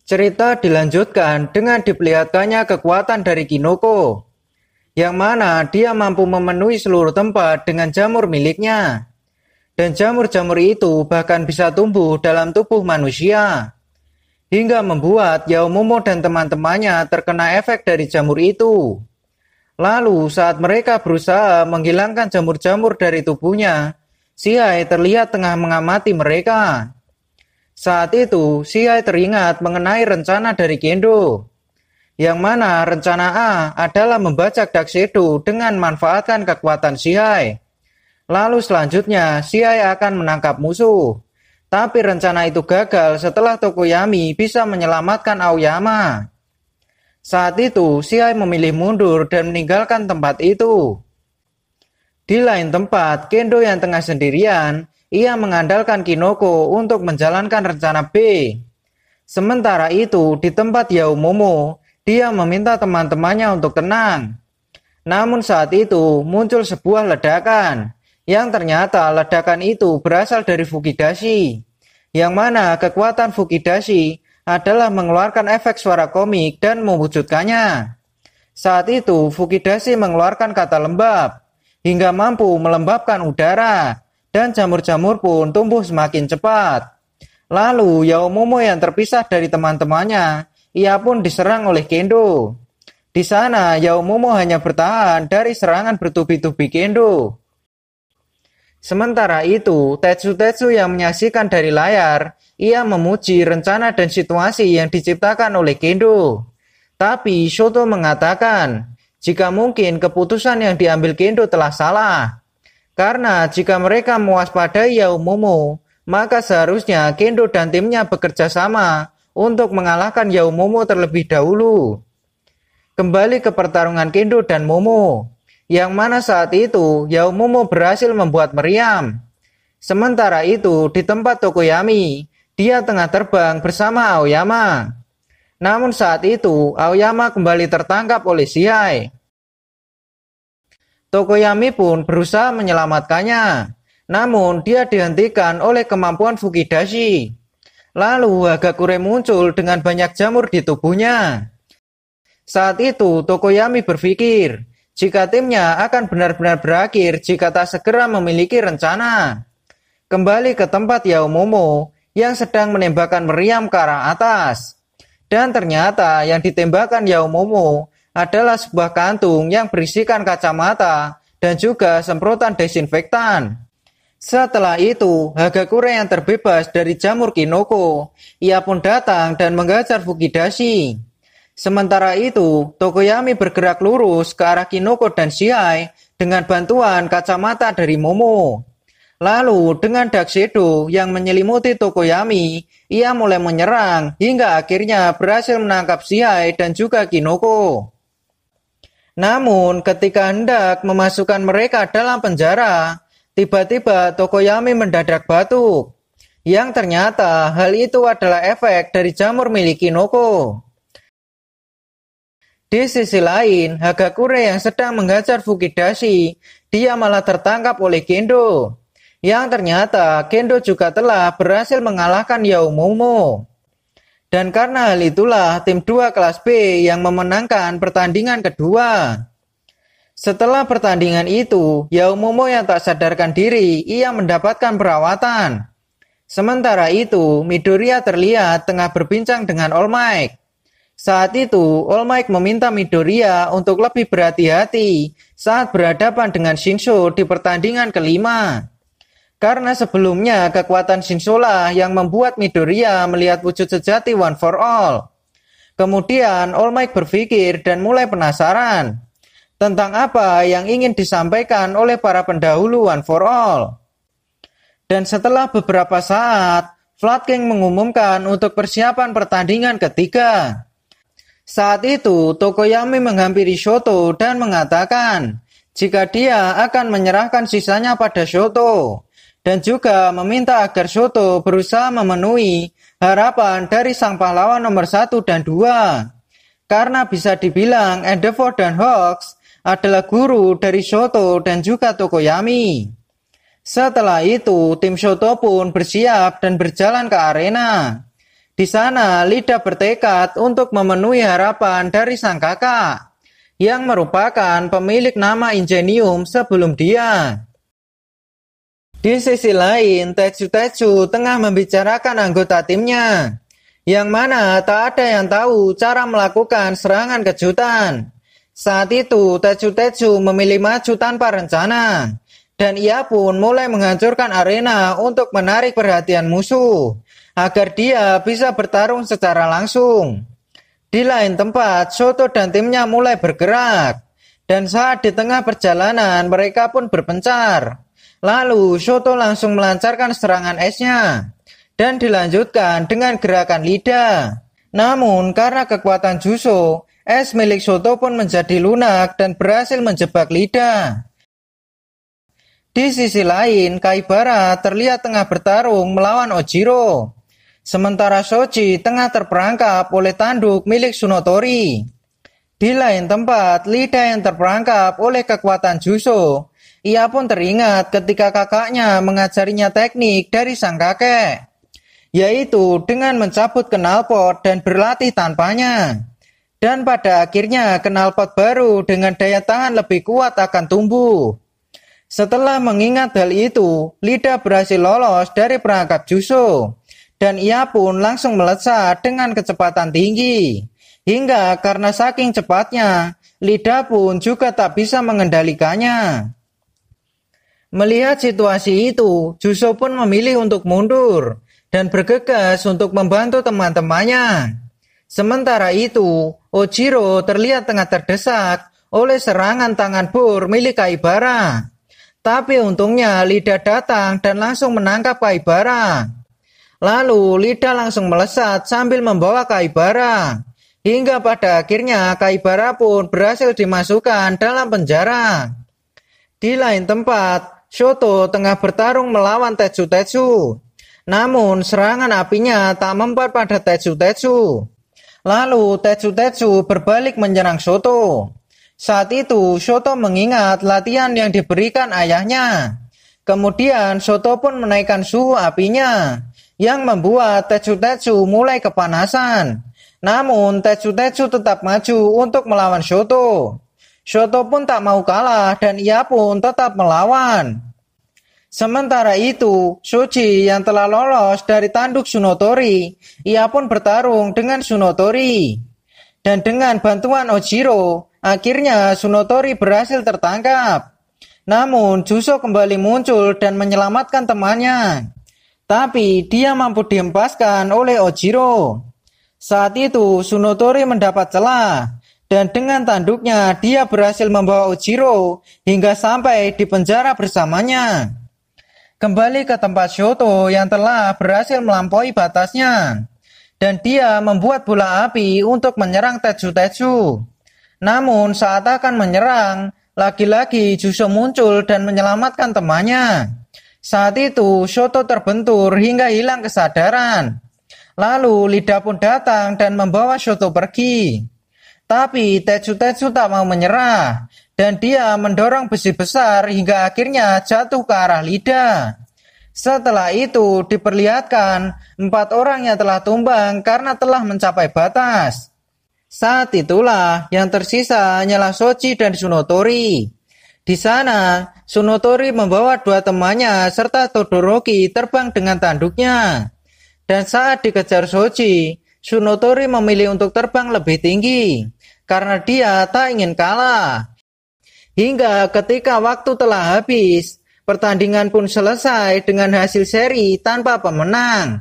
Cerita dilanjutkan dengan diperlihatkannya kekuatan dari Kinoko, yang mana dia mampu memenuhi seluruh tempat dengan jamur miliknya. Dan jamur-jamur itu bahkan bisa tumbuh dalam tubuh manusia, hingga membuat Yaomomo dan teman-temannya terkena efek dari jamur itu. Lalu saat mereka berusaha menghilangkan jamur-jamur dari tubuhnya, Shihai terlihat tengah mengamati mereka. Saat itu, Shihai teringat mengenai rencana dari Gendo, yang mana rencana A adalah membajak Dark Shadow dengan memanfaatkan kekuatan Shihai. Lalu selanjutnya, Shihai akan menangkap musuh. Tapi rencana itu gagal setelah Tokoyami bisa menyelamatkan Aoyama. Saat itu, Shihai memilih mundur dan meninggalkan tempat itu. Di lain tempat, Gendo yang tengah sendirian, ia mengandalkan Kinoko untuk menjalankan rencana B. Sementara itu, di tempat Yaomomo, dia meminta teman-temannya untuk tenang. Namun saat itu, muncul sebuah ledakan, yang ternyata ledakan itu berasal dari Fukidashi, yang mana kekuatan Fukidashi adalah mengeluarkan efek suara komik dan mewujudkannya. Saat itu, Fukidashi mengeluarkan kata lembab, hingga mampu melembabkan udara, dan jamur-jamur pun tumbuh semakin cepat. Lalu Yaomomo yang terpisah dari teman-temannya, ia pun diserang oleh Gendo. Di sana Yaomomo hanya bertahan dari serangan bertubi-tubi Gendo. Sementara itu, Tetsu yang menyaksikan dari layar, ia memuji rencana dan situasi yang diciptakan oleh Gendo. Tapi Shoto mengatakan, jika mungkin keputusan yang diambil Gendo telah salah. Karena jika mereka mewaspadai Yaomomo, maka seharusnya Gendo dan timnya bekerja sama untuk mengalahkan Yaomomo terlebih dahulu. Kembali ke pertarungan Gendo dan Momo, yang mana saat itu Yaomomo berhasil membuat meriam. Sementara itu di tempat Tokoyami, dia tengah terbang bersama Aoyama. Namun saat itu Aoyama kembali tertangkap oleh Shihai. Tokoyami pun berusaha menyelamatkannya, namun dia dihentikan oleh kemampuan Fukidashi. Lalu Hagakure muncul dengan banyak jamur di tubuhnya. Saat itu Tokoyami berpikir, jika timnya akan benar-benar berakhir jika tak segera memiliki rencana. Kembali ke tempat Yaomomo yang sedang menembakkan meriam ke arah atas. Dan ternyata yang ditembakkan Yaomomo adalah sebuah kantung yang berisikan kacamata dan juga semprotan desinfektan. Setelah itu, Hagakure yang terbebas dari jamur Kinoko, ia pun datang dan menghajar Fukidashi. Sementara itu, Tokoyami bergerak lurus ke arah Kinoko dan Shihai dengan bantuan kacamata dari Momo. Lalu dengan Dark Shadow yang menyelimuti Tokoyami, ia mulai menyerang hingga akhirnya berhasil menangkap Shihai dan juga Kinoko. Namun ketika hendak memasukkan mereka dalam penjara, tiba-tiba Tokoyami mendadak batuk. Yang ternyata hal itu adalah efek dari jamur milik Kinoko. Di sisi lain, Hagakure yang sedang menghajar Fukidashi, dia malah tertangkap oleh Gendo. Yang ternyata Gendo juga telah berhasil mengalahkan Yaomomo. Dan karena hal itulah tim 2 kelas B yang memenangkan pertandingan kedua. Setelah pertandingan itu, Yaomomo yang tak sadarkan diri, ia mendapatkan perawatan. Sementara itu, Midoriya terlihat tengah berbincang dengan All Might. Saat itu, All Might meminta Midoriya untuk lebih berhati-hati saat berhadapan dengan Shinsho di pertandingan kelima. Karena sebelumnya kekuatan Shinsho lah yang membuat Midoriya melihat wujud sejati One for All. Kemudian All Might berpikir dan mulai penasaran tentang apa yang ingin disampaikan oleh para pendahulu One for All. Dan setelah beberapa saat, Flood King mengumumkan untuk persiapan pertandingan ketiga. Saat itu, Tokoyami menghampiri Shoto dan mengatakan jika dia akan menyerahkan sisanya pada Shoto. Dan juga meminta agar Shoto berusaha memenuhi harapan dari sang pahlawan nomor 1 dan 2. Karena bisa dibilang Endeavor dan Hawks adalah guru dari Shoto dan juga Tokoyami. Setelah itu, tim Shoto pun bersiap dan berjalan ke arena. Di sana, Lida bertekad untuk memenuhi harapan dari sang kakak, yang merupakan pemilik nama Ingenium sebelum dia. Di sisi lain, Tetsu tengah membicarakan anggota timnya, yang mana tak ada yang tahu cara melakukan serangan kejutan. Saat itu, Tetsu memilih maju tanpa rencana, dan ia pun mulai menghancurkan arena untuk menarik perhatian musuh, agar dia bisa bertarung secara langsung. Di lain tempat, Shoto dan timnya mulai bergerak, dan saat di tengah perjalanan mereka pun berpencar. Lalu Shoto langsung melancarkan serangan esnya, dan dilanjutkan dengan gerakan Lida. Namun karena kekuatan Juso, es milik Shoto pun menjadi lunak dan berhasil menjebak Lida. Di sisi lain, Kaibara terlihat tengah bertarung melawan Ojiro, sementara Shoji tengah terperangkap oleh tanduk milik Tsunotori. Di lain tempat, Lida yang terperangkap oleh kekuatan Juso, ia pun teringat ketika kakaknya mengajarinya teknik dari sang kakek, yaitu dengan mencabut knalpot dan berlatih tanpanya. Dan pada akhirnya knalpot baru dengan daya tahan lebih kuat akan tumbuh. Setelah mengingat hal itu, Lida berhasil lolos dari perangkap Juso, dan ia pun langsung melesat dengan kecepatan tinggi. Hingga karena saking cepatnya, Lida pun juga tak bisa mengendalikannya. Melihat situasi itu, Juso pun memilih untuk mundur dan bergegas untuk membantu teman-temannya. Sementara itu, Ojiro terlihat tengah terdesak oleh serangan tangan bor milik Kaibara. Tapi untungnya Lida datang dan langsung menangkap Kaibara. Lalu Lida langsung melesat sambil membawa Kaibara. Hingga pada akhirnya Kaibara pun berhasil dimasukkan dalam penjara. Di lain tempat, Shoto tengah bertarung melawan Tetsu. Namun serangan apinya tak mempan pada Tetsu. Lalu Tetsu berbalik menyerang Shoto. Saat itu, Shoto mengingat latihan yang diberikan ayahnya. Kemudian, Shoto pun menaikkan suhu apinya, yang membuat Tetsu mulai kepanasan. Namun, Tetsu tetap maju untuk melawan Shoto. Shoto pun tak mau kalah dan ia pun tetap melawan. Sementara itu, Shoji yang telah lolos dari tanduk Tsunotori, ia pun bertarung dengan Tsunotori. Dan dengan bantuan Ojiro, akhirnya Tsunotori berhasil tertangkap. Namun Juso kembali muncul dan menyelamatkan temannya. Tapi dia mampu dihempaskan oleh Ojiro. Saat itu Tsunotori mendapat celah. Dan dengan tanduknya dia berhasil membawa Ojiro hingga sampai di penjara bersamanya. Kembali ke tempat Shoto yang telah berhasil melampaui batasnya. Dan dia membuat bola api untuk menyerang Tetsu. Namun saat akan menyerang, lagi-lagi Juso muncul dan menyelamatkan temannya. Saat itu Shoto terbentur hingga hilang kesadaran. Lalu Lida pun datang dan membawa Shoto pergi. Tapi Tetsu tak mau menyerah, dan dia mendorong besi besar hingga akhirnya jatuh ke arah Lida. Setelah itu diperlihatkan 4 orang yang telah tumbang karena telah mencapai batas. Saat itulah yang tersisa hanyalah Shoji dan Tsunotori. Di sana, Tsunotori membawa 2 temannya serta Todoroki terbang dengan tanduknya. Dan saat dikejar Shoji, Tsunotori memilih untuk terbang lebih tinggi karena dia tak ingin kalah. Hingga ketika waktu telah habis, pertandingan pun selesai dengan hasil seri tanpa pemenang.